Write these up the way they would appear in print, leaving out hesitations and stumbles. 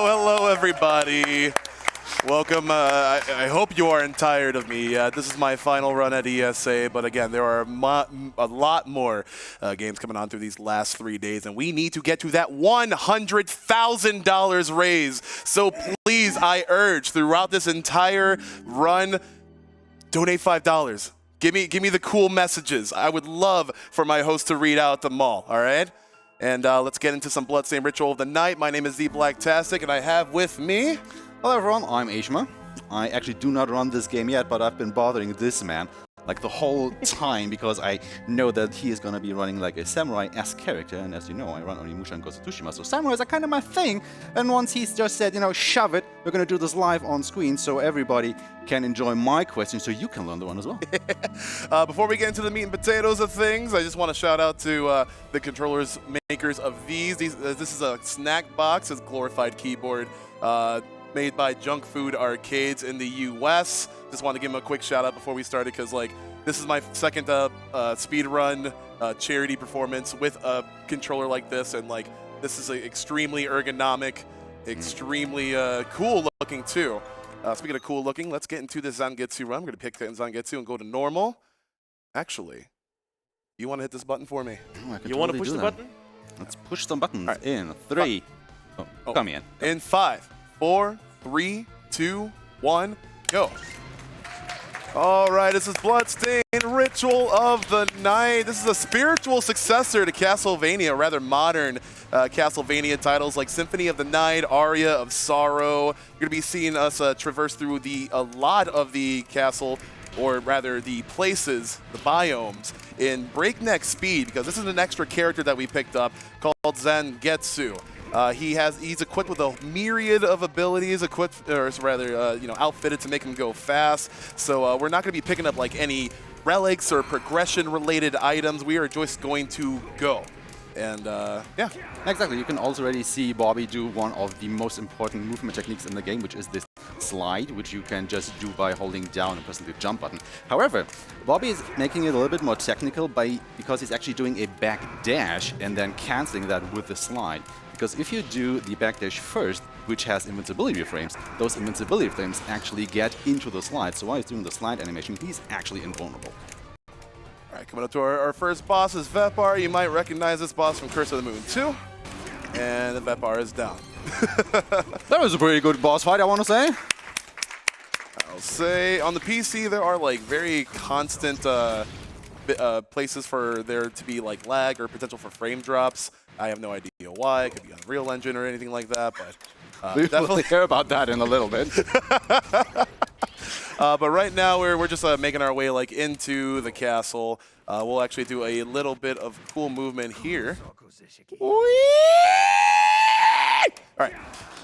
Hello, everybody. Welcome. I hope you aren't tired of me. This is my final run at ESA, but again, there are a lot more games coming on through these last 3 days, and we need to get to that $100,000 raise. So please, I urge, throughout this entire run, donate $5. Give me the cool messages. I would love for my host to read out them all, all right? And let's get into some Bloodstained Ritual of the Night. My name is theblacktastic, and I have with me... Hello everyone, I'm Aishma. I actually do not run this game yet, but I've been bothering this man like the whole time because I know that he is going to be running like a samurai-esque character, and as you know, I run Onimusha and Ghost of Tsushima, so samurais are kind of my thing. And once he's just said, you know, shove it, we're going to do this live on screen so everybody can enjoy my questions so you can learn the one as well. Before we get into the meat and potatoes of things, I just want to shout out to the controllers makers of these. This is a snack box, it's a glorified keyboard. Made by Junk Food Arcades in the US. Just want to give them a quick shout out before we started because like this is my second speedrun charity performance with a controller like this, and like this is extremely ergonomic, extremely cool looking too. Speaking of cool looking, let's get into this Zangetsu run. I'm going to pick Zangetsu and go to normal. Actually, you want to hit this button for me? Oh, you want to push the button? Let's push some buttons in 3. Come in. In 5, 4, 3, 2, 1, go. All right, this is Bloodstained Ritual of the Night. This is a spiritual successor to Castlevania, rather modern Castlevania titles like Symphony of the Night, Aria of Sorrow. You're going to be seeing us traverse through a lot of the castle, or rather the places, the biomes, in breakneck speed, because this is an extra character that we picked up called Zangetsu. He's equipped with a myriad of abilities, outfitted to make him go fast. So we're not going to be picking up like any relics or progression-related items. We are just going to go. And yeah. Exactly. You can also already see Bobby do one of the most important movement techniques in the game, which is this slide, which you can just do by holding down and pressing the jump button. However, Bobby is making it a little bit more technical because he's actually doing a back dash and then canceling that with the slide. Because if you do the backdash first, which has invincibility frames, those invincibility frames actually get into the slide. So while he's doing the slide animation, he's actually invulnerable. All right, coming up to our first boss is Vepar. You might recognize this boss from Curse of the Moon 2. And the Vepar is down. That was a pretty good boss fight, I want to say. I'll say on the PC, there are like very constant places for there to be like lag or potential for frame drops. I have no idea why. It could be Unreal Engine or anything like that, but we definitely care about that in a little bit. But right now we're just making our way like into the castle. We'll actually do a little bit of cool movement here. All right.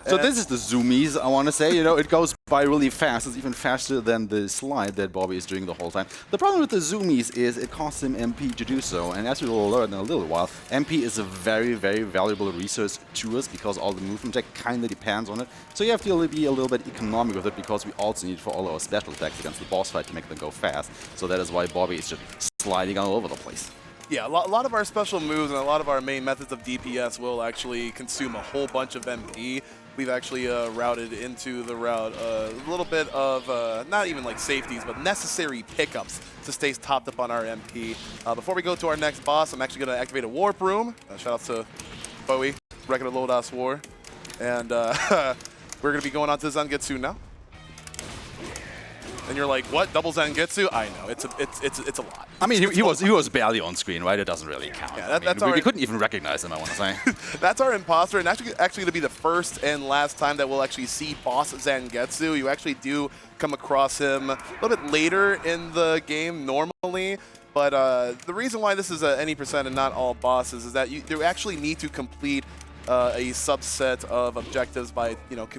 So this is the zoomies, I want to say. You know, it goes by really fast. It's even faster than the slide that Bobby is doing the whole time. The problem with the zoomies is it costs him MP to do so. And as we will learn in a little while, MP is a very, very valuable resource to us because all the movement tech kind of depends on it. So you have to be a little bit economic with it because we also need it for all our special attacks against the boss fight to make them go fast. So that is why Bobby is just sliding all over the place. Yeah, a lot of our special moves and a lot of our main methods of DPS will actually consume a whole bunch of MP. We've actually routed into the route a little bit of, not even like safeties, but necessary pickups to stay topped up on our MP. Before we go to our next boss, I'm actually going to activate a Warp Room. Shout out to Bowie, Record of Lodas War. And we're going to be going on to Zangetsu now. And you're like, what? Double Zangetsu? I know, it's a lot. I mean, he was barely on screen, right? It doesn't really count. Yeah, we couldn't even recognize him, I want to say. That's our imposter, and actually going to be the first and last time that we'll actually see boss Zangetsu. You actually do come across him a little bit later in the game normally. But the reason why this is any percent and not all bosses is that you actually need to complete a subset of objectives by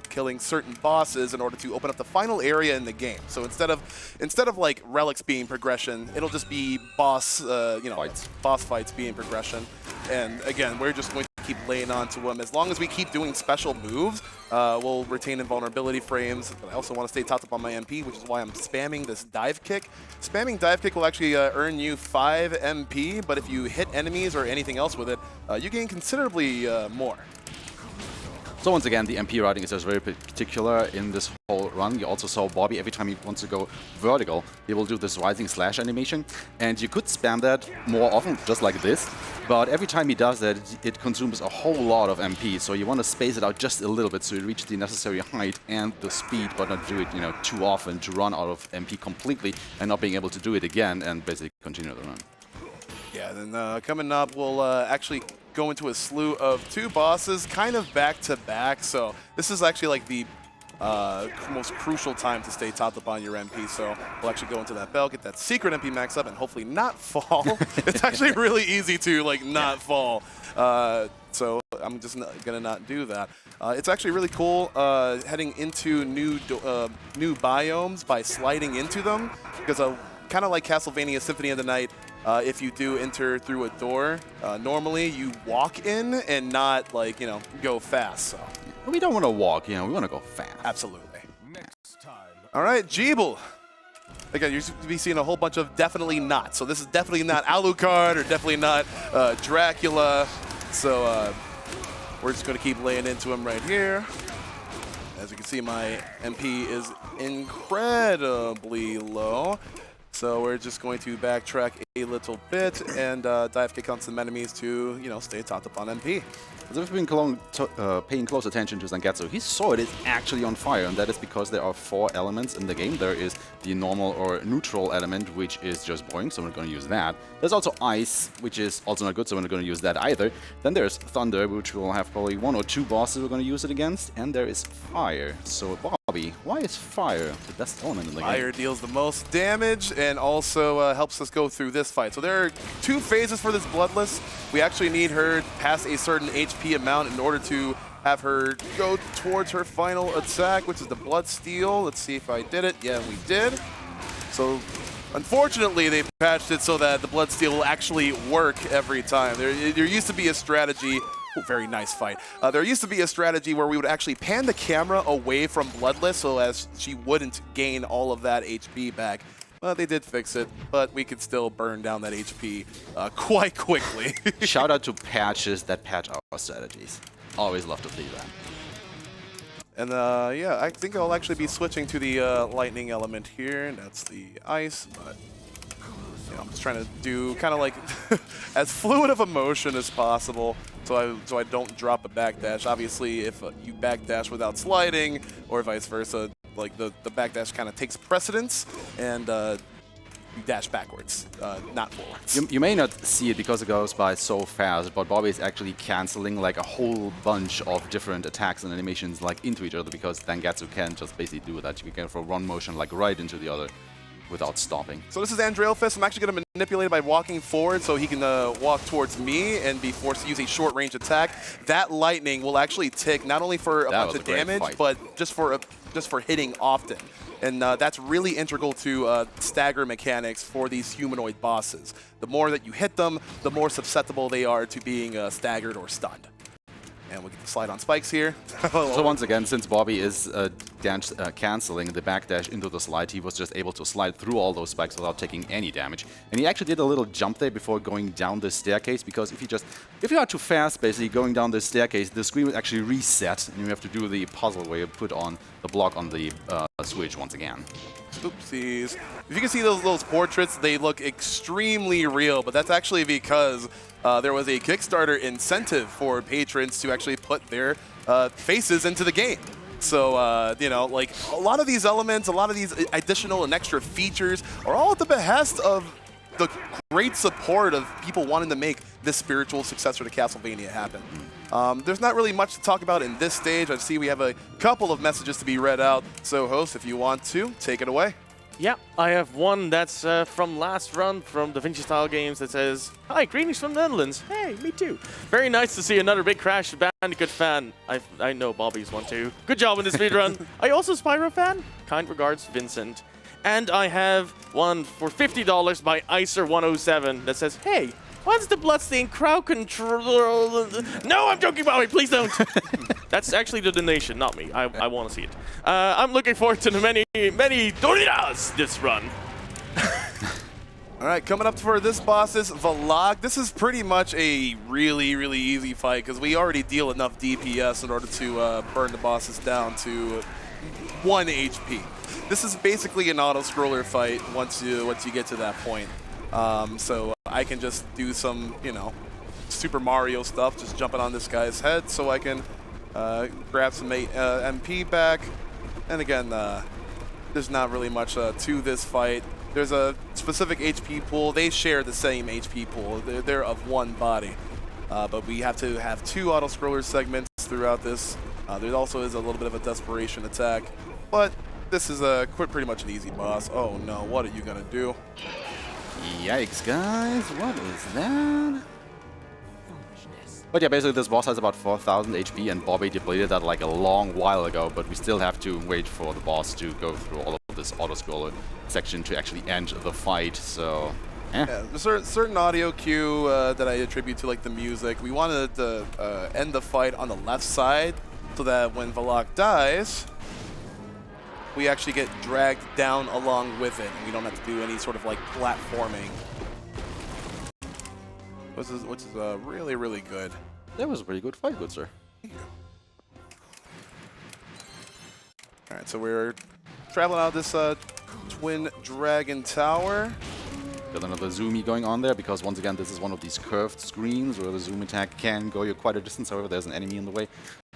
killing certain bosses in order to open up the final area in the game. So instead of like relics being progression, it'll just be boss fights being progression. And again, we're just going to keep laying on to them. As long as we keep doing special moves, we'll retain invulnerability frames. But I also want to stay topped up on my MP, which is why I'm spamming this dive kick. Spamming dive kick will actually earn you 5 MP, but if you hit enemies or anything else with it, you gain considerably more. So once again, the MP routing is just very particular in this whole run. You also saw Bobby, every time he wants to go vertical, he will do this rising slash animation. And you could spam that more often, just like this. But every time he does that, it consumes a whole lot of MP. So you want to space it out just a little bit so you reach the necessary height and the speed, but not do it, you know, too often to run out of MP completely and not being able to do it again and basically continue the run. Yeah, then coming up, we'll actually go into a slew of 2 bosses, kind of back-to-back. So this is actually like the most crucial time to stay topped up on your MP. So we'll actually go into that bell, get that secret MP max up, and hopefully not fall. It's actually really easy to like not fall. So I'm just gonna not do that. It's actually really cool heading into new biomes by sliding into them, because kind of like Castlevania Symphony of the Night, if you do enter through a door, normally you walk in and not like, you know, go fast. So We don't want to walk, you know, we want to go fast. Absolutely. Next time. All right, Jeeble. Again, you're going to be seeing a whole bunch of definitely not. So this is definitely not Alucard or definitely not Dracula. So we're just going to keep laying into him right here. As you can see, my MP is incredibly low. So we're just going to backtrack a little bit and dive kick on some enemies to, you know, stay topped up on MP. As if we've been paying close attention to Zangetsu, his sword is actually on fire, and that is because there are 4 elements in the game. There is the normal or neutral element, which is just boring, so we're going to use that. There's also ice, which is also not good, so we're not going to use that either. Then there's thunder, which we'll have probably 1 or 2 bosses we're going to use it against. And there is fire. So Bobby, why is fire the best element in the game? Fire deals the most damage and also helps us go through this fight. So there are 2 phases for this Bloodless. We actually need her past a certain HP amount in order to have her go towards her final attack, which is the Bloodsteal. Let's see if I did it. Yeah, we did. So unfortunately, they patched it so that the Bloodsteal will actually work every time. There used to be a strategy. Oh, very nice fight. There used to be a strategy where we would actually pan the camera away from Bloodless so as she wouldn't gain all of that HP back. Well, they did fix it, but we could still burn down that HP quite quickly. Shout out to patches that patch our strategies. Always love to see that. And yeah, I think I'll actually be switching to the lightning element here, and that's the ice, but you know, I'm just trying to do kind of like as fluid of a motion as possible so I don't drop a backdash. Obviously, if you backdash without sliding, or vice versa, like the backdash kind of takes precedence, and you dash backwards, not forwards. You may not see it because it goes by so fast, but Bobby is actually canceling like a whole bunch of different attacks and animations like into each other, because Zangetsu can just basically do that. You can for one motion like right into the other without stopping. So this is Andrealfist. I'm actually going to manipulate it by walking forward so he can walk towards me and be forced to use a short-range attack. That lightning will actually tick not only for a bunch of damage, but just for hitting often. And that's really integral to stagger mechanics for these humanoid bosses. The more that you hit them, the more susceptible they are to being staggered or stunned. And we get the slide on spikes here. So once again, since Bobby is canceling the backdash into the slide, he was just able to slide through all those spikes without taking any damage. And he actually did a little jump there before going down the staircase, because if you are too fast, basically going down the staircase, the screen will actually reset, and you have to do the puzzle where you put on the block on the switch once again. Oopsies. If you can see those portraits, they look extremely real, but that's actually because there was a Kickstarter incentive for patrons to actually put their faces into the game. So, you know, like a lot of these elements, a lot of these additional and extra features are all at the behest of the great support of people wanting to make this spiritual successor to Castlevania happen. There's not really much to talk about in this stage. I see we have a couple of messages to be read out. So, host, if you want to, take it away. Yeah, I have one that's from last run from Da Vinci Style Games that says, "Hi, greetings from the Netherlands." Hey, me too. Very nice to see another big Crash Bandicoot fan. I know Bobby's one too. Good job in the speedrun. Are you also a Spyro fan? Kind regards, Vincent. And I have one for $50 by Icer107 that says, "Hey, when's the Bloodstained crowd control?" No, I'm joking, Bobby. Please don't. That's actually the donation, not me. I want to see it. I'm looking forward to the many Doritos this run. All right, coming up for this boss is Vlog. This is pretty much a really, really easy fight because we already deal enough DPS in order to burn the bosses down to 1 HP. This is basically an auto-scroller fight once you get to that point. So I can just do some, you know, Super Mario stuff, just jumping on this guy's head so I can grab some MP back. And again, there's not really much to this fight. There's a specific HP pool. They share the same HP pool. They're of one body. But we have to have 2 auto-scroller segments throughout this. There also is a little bit of a desperation attack. But this is pretty much an easy boss. Oh no, what are you going to do? Yikes, guys. What is that? But yeah, basically this boss has about 4,000 HP, and Bobby depleted that like a long while ago, but we still have to wait for the boss to go through all of this auto-scroller section to actually end the fight, so... Yeah, there's a certain audio cue that I attribute to like the music. We wanted to end the fight on the left side so that when Vlog dies, we actually get dragged down along with it, and we don't have to do any sort of like platforming. Which is really, really good. That was a pretty good fight, good sir. Alright, so we're traveling out this Twin Dragon Tower. Got another zoomy going on there, because once again, this is one of these curved screens where the zoom attack can go you quite a distance. However, there's an enemy in the way,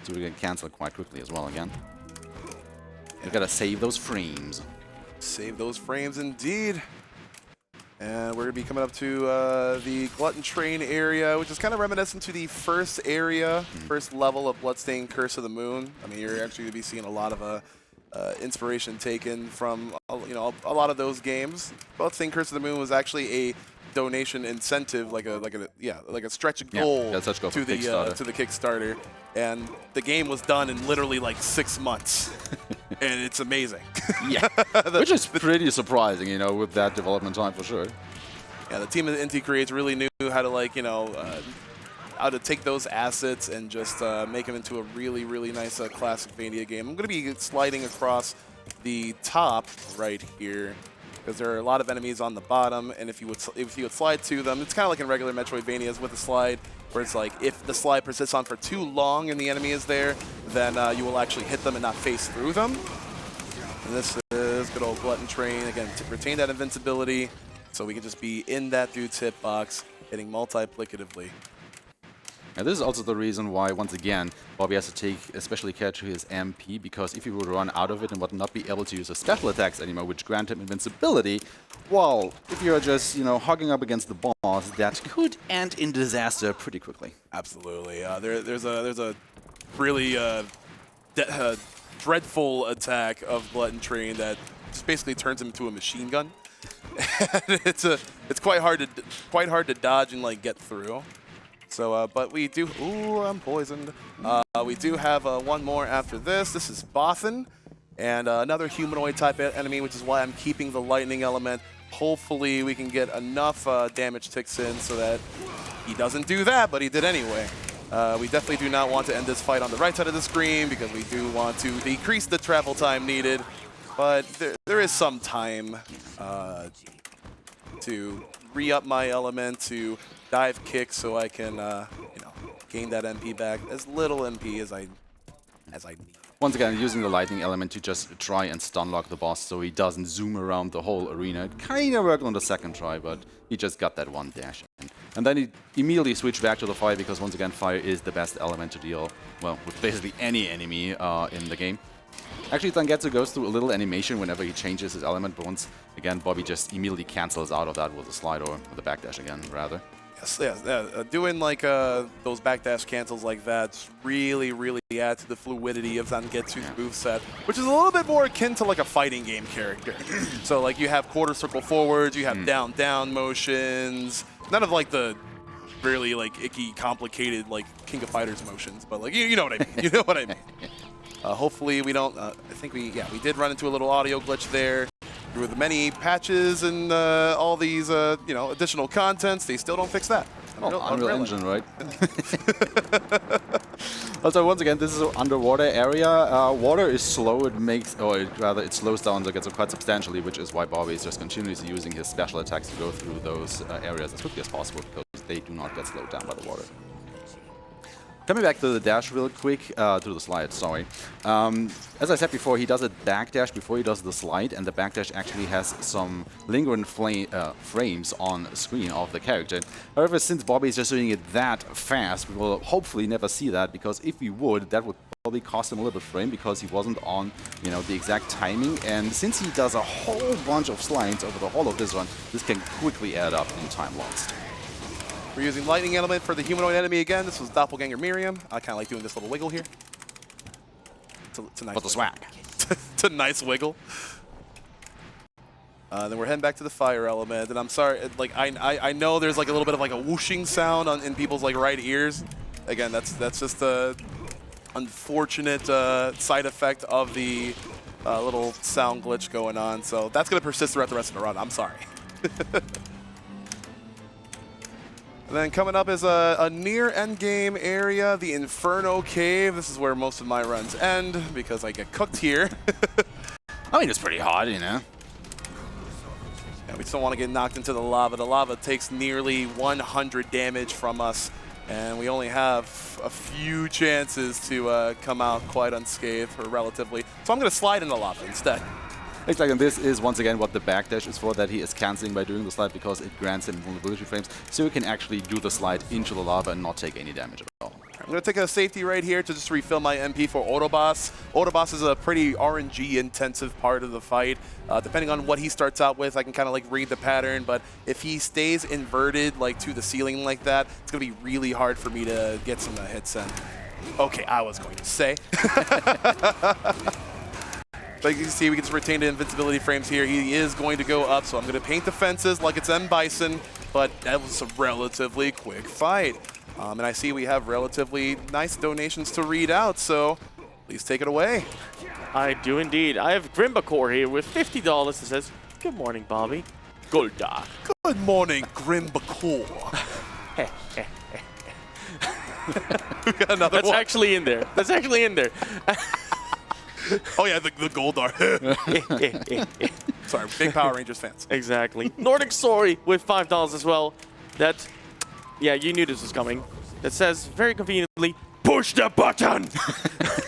so we can cancel it quite quickly as well again. You gotta save those frames. Save those frames indeed. And we're going to be coming up to the Glutton Train area, which is kind of reminiscent to the first area, first level of Bloodstained Curse of the Moon. I mean, you're actually going to be seeing a lot of inspiration taken from, you know, a lot of those games. Bloodstained Curse of the Moon was actually a donation incentive, like a stretch goal to the Kickstarter, and the game was done in literally like 6 months, and it's amazing. Yeah, which is pretty surprising, you know, with that development time for sure. Yeah, the team at Inti Creates really knew how to, like, you know, how to take those assets and just make them into a really, really nice classic-vania game. I'm going to be sliding across the top right here, because there are a lot of enemies on the bottom, and if you would slide to them, it's kind of like in regular Metroidvanias with a slide, where it's like if the slide persists on for too long and the enemy is there, then you will actually hit them and not face through them. And this is good old Glutton Train, again, to retain that invincibility, so we can just be in that dude's hitbox, hitting multiplicatively. Now this is also the reason why, once again, Bobby has to take especially care to his MP, because if he would run out of it and would not be able to use his special attacks anymore, which grant him invincibility, well, if you're just, you know, hugging up against the boss, that could end in disaster pretty quickly. Absolutely. There's a really dreadful attack of Glutton Train that just basically turns him into a machine gun. it's quite hard to dodge and like get through. So, but we do. Ooh, I'm poisoned. We do have one more after this. This is Bothan, and another humanoid type enemy, which is why I'm keeping the lightning element. Hopefully, we can get enough damage ticks in so that he doesn't do that, but he did anyway. We definitely do not want to end this fight on the right side of the screen because we do want to decrease the travel time needed. But there is some time to re-up my element, to dive kick so I can, you know, gain that MP back. As little MP as I need. Once again, using the lightning element to just try and stun lock the boss so he doesn't zoom around the whole arena. It kind of worked on the second try, but he just got that one dash in. And then he immediately switched back to the fire because, once again, fire is the best element to deal, well, with basically any enemy in the game. Actually, Zangetsu goes through a little animation whenever he changes his element, but once again, Bobby just immediately cancels out of that with a slide, or with a backdash again, rather. Yes, doing like those backdash cancels like that really, really add to the fluidity of Zangetsu's moveset, which is a little bit more akin to like a fighting game character. So like you have quarter circle forwards, you have down motions, none of like the really like icky, complicated like King of Fighters motions, but like you know what I mean. You know what I mean. Hopefully we don't. I think we did run into a little audio glitch there. Through the many patches and all these, you know, additional contents, they still don't fix that. Unreal Engine, right? Also, once again, this is an underwater area. Water is slow. It makes, or rather, it slows down the Zangetsu quite substantially, which is why Bobby is just continuously using his special attacks to go through those areas as quickly as possible, because they do not get slowed down by the water. Coming back to the dash real quick, to the slide, sorry. As I said before, he does a backdash before he does the slide, and the backdash actually has some lingering frames on screen of the character. However, since Bobby is just doing it that fast, we will hopefully never see that, because if we would, that would probably cost him a little bit of frame, because he wasn't on, you know, the exact timing. And since he does a whole bunch of slides over the whole of this run, this can quickly add up in time lost. We're using Lightning Element for the humanoid enemy again. This was Doppelganger Miriam. I kind of like doing this little wiggle here. It's a nice What the swag? It's a nice wiggle. Then we're heading back to the fire element, and I'm sorry, like I know there's like a little bit of like a whooshing sound in people's like right ears. Again, that's just a unfortunate side effect of the little sound glitch going on. So that's gonna persist throughout the rest of the run. I'm sorry. And then coming up is a near endgame area, the Inferno Cave. This is where most of my runs end because I get cooked here. I mean, it's pretty hard, you know. Yeah, we just don't want to get knocked into the lava. The lava takes nearly 100 damage from us, and we only have a few chances to come out quite unscathed, or relatively. So I'm going to slide in the lava instead. Exactly, and this is once again what the backdash is for, that he is cancelling by doing the slide, because it grants him vulnerability frames, so he can actually do the slide into the lava and not take any damage at all. I'm going to take a safety right here to just refill my MP for Autoboss. Autoboss is a pretty RNG-intensive part of the fight. Depending on what he starts out with, I can kind of like read the pattern, but if he stays inverted like to the ceiling like that, it's going to be really hard for me to get some hits in. Okay, I was going to say. Like you can see, we can just retain the invincibility frames here. He is going to go up, so I'm going to paint the fences like it's M. Bison, but that was a relatively quick fight. And I see we have relatively nice donations to read out, so please take it away. I do indeed. I have Grimbacor here with $50 that says, "Good morning, Bobby." Good day. Good morning, Grimbacor. We got another That's one. actually in there. That's actually in there. Oh yeah, the Goldar. Sorry, big Power Rangers fans. Exactly. Nordic Sorry with $5 as well. That, yeah, you knew this was coming. That says, very conveniently, "Push the button."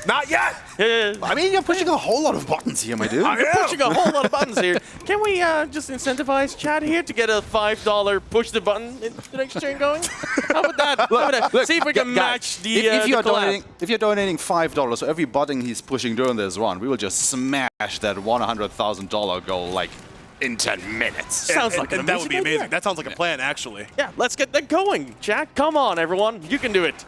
Not yet. I mean, you're pushing a whole lot of buttons here, my dude. You're pushing a whole lot of buttons here. Can we just incentivize Chad here to get a $5 push the button in the next turn going? How about that? How about that? See if we can match the if you're collab. if you're donating $5, so every button he's pushing during this run, we will just smash that $100,000 goal like in 10 minutes. Sounds like and that would be idea. amazing. That sounds like a plan, actually. Yeah, let's get that going. Chad, come on, everyone. You can do it.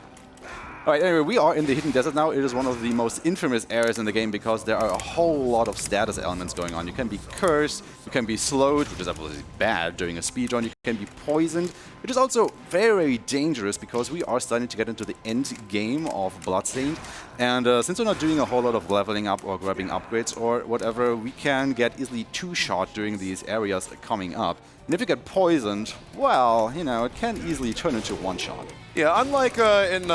All right, anyway, we are in the Hidden Desert now. It is one of the most infamous areas in the game because there are a whole lot of status elements going on. You can be cursed, you can be slowed, which is absolutely bad during a speedrun. You can be poisoned, which is also very dangerous because we are starting to get into the end game of Bloodstained. And since we're not doing a whole lot of leveling up or grabbing upgrades or whatever, we can get easily two-shot during these areas coming up. And if you get poisoned, well, you know, it can easily turn into one-shot. Yeah, unlike in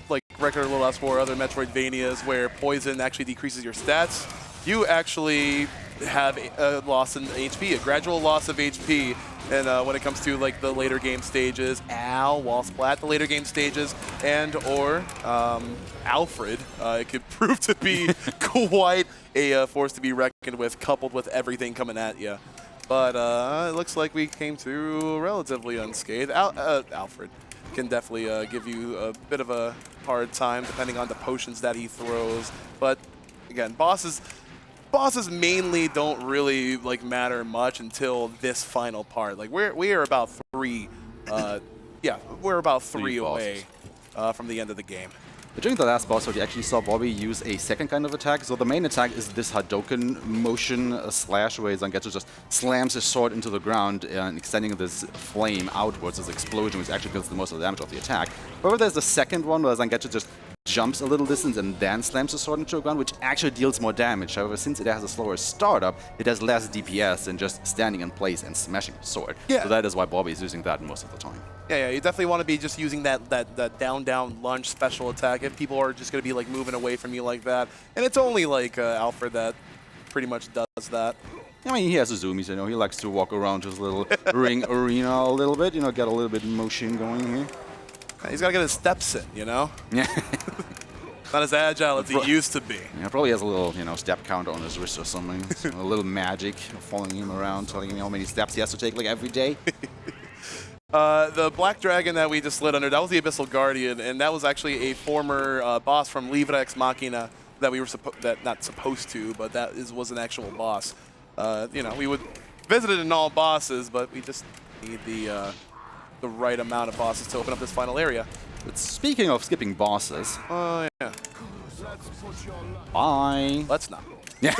like regular Little S4 or other Metroidvanias where poison actually decreases your stats, you actually have a loss in HP, a gradual loss of HP. And when it comes to like the later game stages, wall splat, the later game stages, and or Alfred, it could prove to be quite a force to be reckoned with, coupled with everything coming at you. But it looks like we came through relatively unscathed. Alfred can definitely give you a bit of a hard time depending on the potions that he throws. But again, bosses mainly don't really like matter much until this final part. Like we are about three away from the end of the game. But during the last boss fight, you actually saw Bobby use a second kind of attack. So the main attack is this Hadouken motion slash where Zangetsu just slams his sword into the ground and extending this flame outwards, this explosion, which actually kills the most of the damage of the attack. However, there's the second one where Zangetsu just jumps a little distance and then slams the sword into the ground, which actually deals more damage. However, since it has a slower startup, it has less DPS than just standing in place and smashing the sword. Yeah. So that is why Bobby is using that most of the time. Yeah, you definitely want to be just using that down lunge special attack if people are just going to be like moving away from you like that. And it's only like Alfred that pretty much does that. I mean, he has his zoomies, you know, he likes to walk around his little ring arena a little bit, you know, get a little bit of motion going here. He's got to get his steps in, you know? Yeah. Not as agile as he used to be. Yeah, probably has a little, you know, step counter on his wrist or something. So a little magic following him around, telling him how many steps he has to take like every day. The black dragon that we just slid under, that was the Abyssal Guardian, and that was actually a former boss from Livre Ex Machina that we were not supposed to, but that was an actual boss. You know, we would visit it in all bosses, but we just need the right amount of bosses to open up this final area. But speaking of skipping bosses, Oh, yeah. bye. Let's not. Yeah.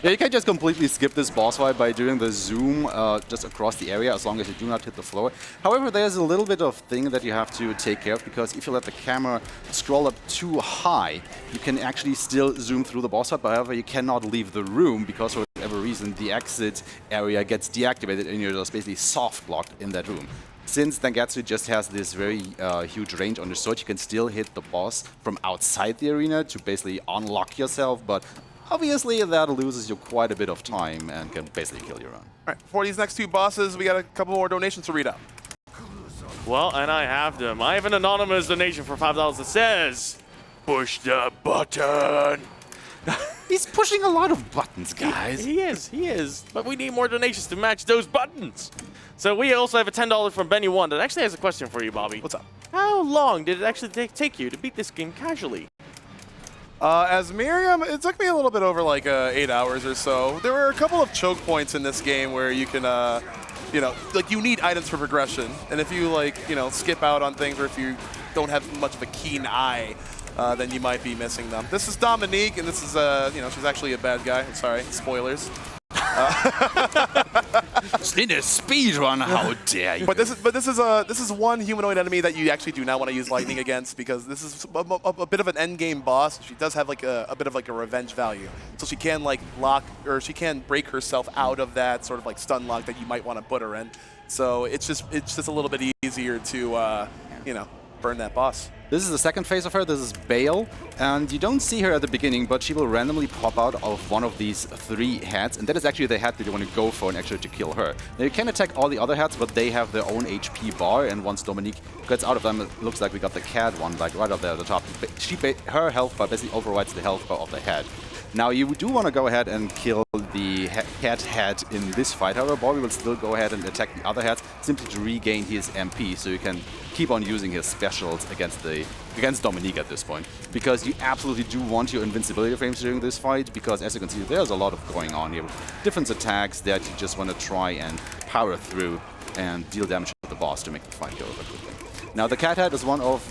Yeah, you can just completely skip this boss fight by doing the zoom just across the area as long as you do not hit the floor. However, there's a little bit of thing that you have to take care of, because if you let the camera scroll up too high, you can actually still zoom through the boss fight. However, you cannot leave the room because for whatever reason the exit area gets deactivated and you're just basically soft blocked in that room. Since Zangetsu just has this very huge range on the sword, you can still hit the boss from outside the arena to basically unlock yourself, but obviously that loses you quite a bit of time and can basically kill your own. All right, for these next two bosses, we got a couple more donations to read out. Well, and I have them. I have an anonymous donation for $5 that says, "Push the button." He's pushing a lot of buttons, guys. He is. But we need more donations to match those buttons. So we also have a $10 from Benny1 that actually has a question for you, Bobby. What's up? How long did it actually take you to beat this game casually? As Miriam, it took me a little bit over like 8 hours or so. There were a couple of choke points in this game where you can, you know, like you need items for progression. And if you like, you know, skip out on things, or if you don't have much of a keen eye, then you might be missing them. This is Dominique, and this is, you know, she's actually a bad guy. I'm sorry, spoilers. In a speedrun, how dare you? But this is one humanoid enemy that you actually do not want to use lightning against, because this is a bit of an end game boss. She does have like a bit of like a revenge value, so she can like lock, or she can break herself out of that sort of like stun lock that you might want to put her in. So it's just a little bit easier to you know, burn that boss. This is the second phase of her. This is Bale, and you don't see her at the beginning, but she will randomly pop out of one of these 3 heads, and that is actually the head that you want to go for and actually to kill her. Now you can attack all the other heads, but they have their own HP bar, and once Dominique gets out of them, it looks like we got the cat one, like right up there at the top. Her health bar basically overrides the health bar of the head. Now you do want to go ahead and kill the cat head in this fight. However, Bobby will still go ahead and attack the other heads simply to regain his MP, so you can keep on using his specials against Dominique at this point, because you absolutely do want your invincibility frames during this fight, because as you can see, there's a lot of going on here. Different attacks that you just want to try and power through and deal damage to the boss to make the fight go over quickly. Now the cat head is one of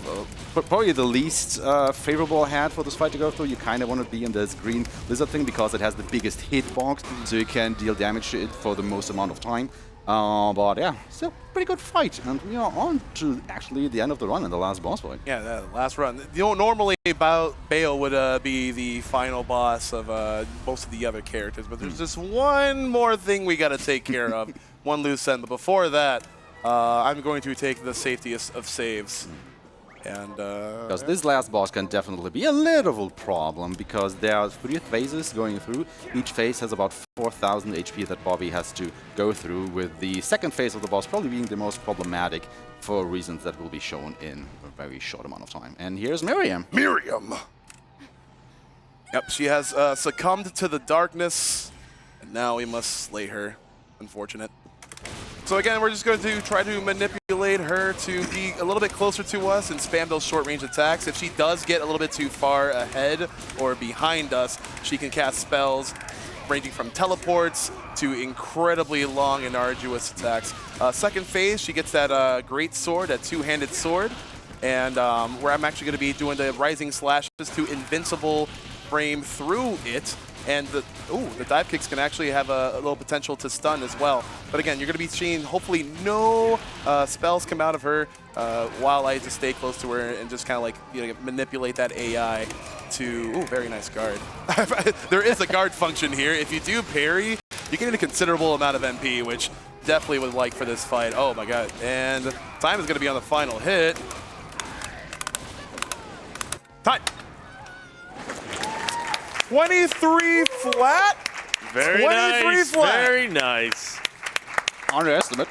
probably the least favorable head for this fight to go through. You kind of want to be in this green lizard thing because it has the biggest hitbox, so you can deal damage to it for the most amount of time. But yeah, still pretty good fight, and we are on to actually the end of the run in the last boss fight. Yeah, the last run. You know, normally Bale would be the final boss of most of the other characters, but there's just one more thing we got to take care of, one loose end. But before that, I'm going to take the safetiest of saves. And because this last boss can definitely be a little problem, because there are 3 phases going through. Each phase has about 4,000 HP that Bobby has to go through, with the second phase of the boss probably being the most problematic for reasons that will be shown in a very short amount of time. And here's Miriam. Miriam! Yep, she has succumbed to the darkness, and now we must slay her. Unfortunate. So again, we're just going to try to manipulate her to be a little bit closer to us and spam those short-range attacks. If she does get a little bit too far ahead or behind us, she can cast spells ranging from teleports to incredibly long and arduous attacks. Second phase, she gets that great sword, that 2-handed sword, and where I'm actually going to be doing the rising slashes to invincible frame through it. and the dive kicks can actually have a little potential to stun as well. But again, you're going to be seeing hopefully no spells come out of her while I just stay close to her and just kind of like manipulate that AI to very nice guard. There is a guard function here. If you do parry, you get a considerable amount of MP, which definitely would like for this fight. Oh my god. And time is going to be on the final hit. Time. 23 flat. Very 23 nice. flat. Very nice. Underestimate.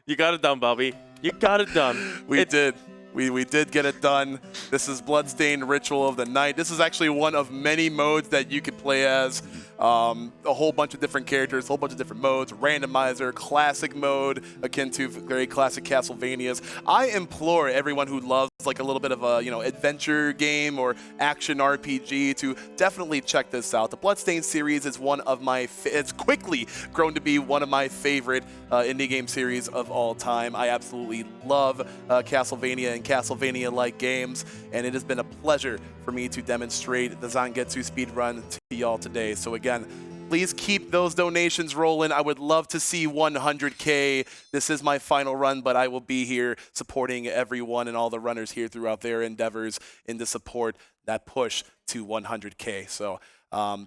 You got it done, Bobby. You got it done. We did. We did get it done. This is Bloodstained Ritual of the Night. This is actually one of many modes that you could play as. A whole bunch of different characters, a whole bunch of different modes, randomizer, classic mode, akin to very classic Castlevanias. I implore everyone who loves like a little bit of a adventure game or action RPG to definitely check this out. The Bloodstained series is one of my, it's quickly grown to be one of my favorite indie game series of all time. I absolutely love Castlevania and Castlevania-like games, and it has been a pleasure for me to demonstrate the Zangetsu speedrun to y'all today. So again, please keep those donations rolling. I would love to see 100K. This is my final run, but I will be here supporting everyone and all the runners here throughout their endeavors in to support that push to 100K. So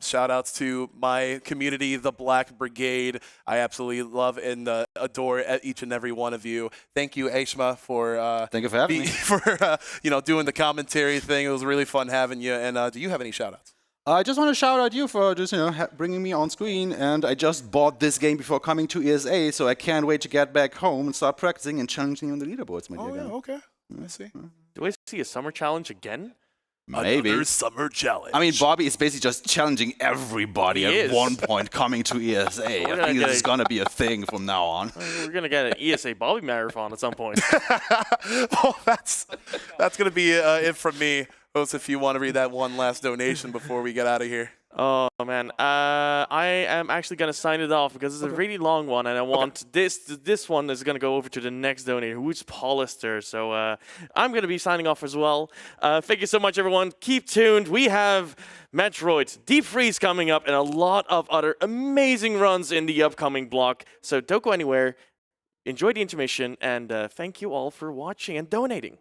shout outs to my community, the Black Brigade. I absolutely love and adore each and every one of you. Thank you, Aishma, for Thank you for having me. for doing the commentary thing. It was really fun having you. And do you have any shout outs? I just want to shout out you for just bringing me on screen, and I just bought this game before coming to ESA, so I can't wait to get back home and start practicing and challenging on the leaderboards. My dear guy. Okay. I see. Do I see a summer challenge again? Maybe. Another summer challenge. I mean, Bobby is basically just challenging everybody He at is. one point coming to ESA. I think this is going to be a thing from now on. We're going to get an ESA Bobby Marathon at some point. Well, that's going to be it from me. Host, if you want to read that one last donation before we get out of here. Oh, man. I am actually going to sign it off because it's a really long one, and I want this one is going to go over to the next donator, who's Paulister. So I'm going to be signing off as well. Thank you so much, everyone. Keep tuned. We have Metroid, Deep Freeze coming up, and a lot of other amazing runs in the upcoming block. So don't go anywhere. Enjoy the intermission, and thank you all for watching and donating.